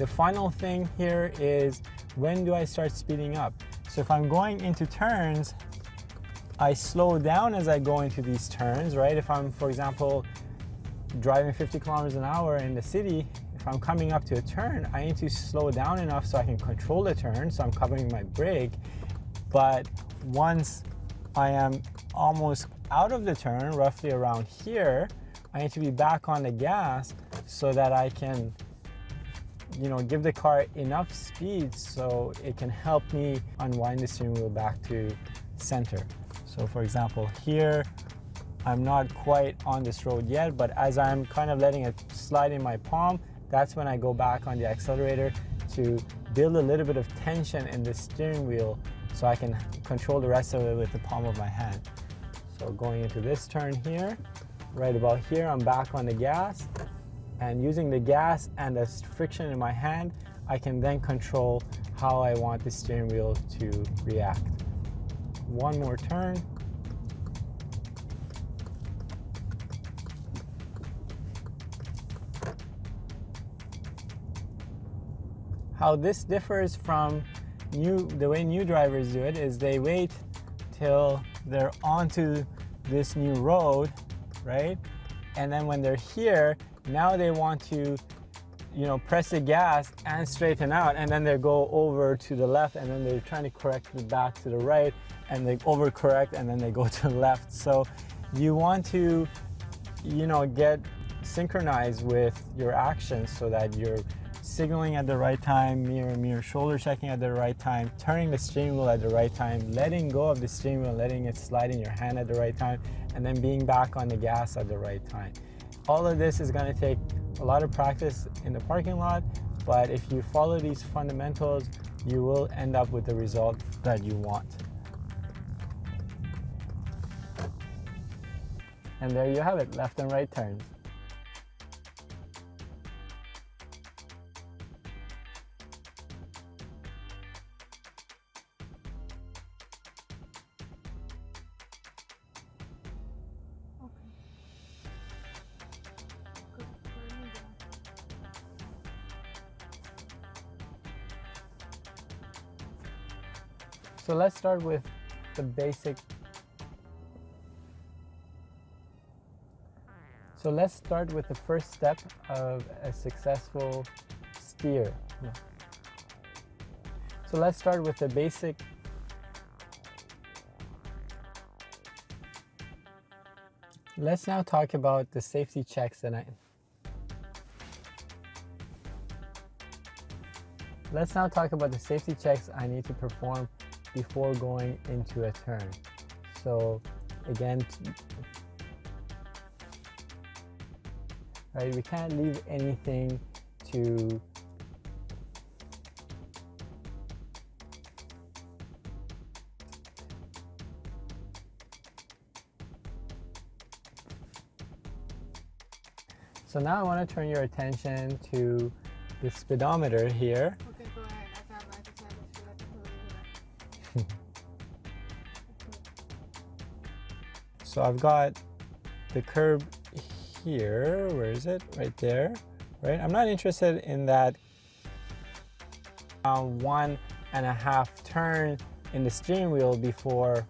The final thing here is, when do I start speeding up? So if I'm going into turns, I slow down as I go into these turns, right? If I'm, for example, driving 50 kilometers an hour in the city, if I'm coming up to a turn, I need to slow down enough so I can control the turn, so I'm covering my brake. But once I am almost out of the turn, roughly around here, I need to be back on the gas so that I can, give the car enough speed so it can help me unwind the steering wheel back to center. So for example, here, I'm not quite on this road yet, but as I'm kind of letting it slide in my palm, that's when I go back on the accelerator to build a little bit of tension in the steering wheel so I can control the rest of it with the palm of my hand. So going into this turn here, right about here, I'm back on the gas, and using the gas and the friction in my hand, I can then control how I want the steering wheel to react. One more turn. How this differs from the way new drivers do it is they wait till they're onto this new road, right? And then when they're here, now they want to, press the gas and straighten out, and then they go over to the left, and then they're trying to correct it back to the right, and they overcorrect, and then they go to the left. So you want to, get synchronized with your actions so that you're signaling at the right time, mirror shoulder checking at the right time, turning the steering wheel at the right time, letting go of the steering wheel, letting it slide in your hand at the right time, and then being back on the gas at the right time. All of this is going to take a lot of practice in the parking lot, but if you follow these fundamentals, you will end up with the result that you want. And there you have it, left and right turns. So let's start with the basic. So let's start with the first step of a successful steer. So let's start with the basic. Let's now talk about the safety checks that Let's now talk about the safety checks I need to perform before going into a turn. So again, right, we can't leave anything to So now I want to turn your attention to the speedometer here. Okay, go ahead. So I've got the curb here. Where is it? Right there, right? I'm not interested in that 1.5 turn in the steering wheel before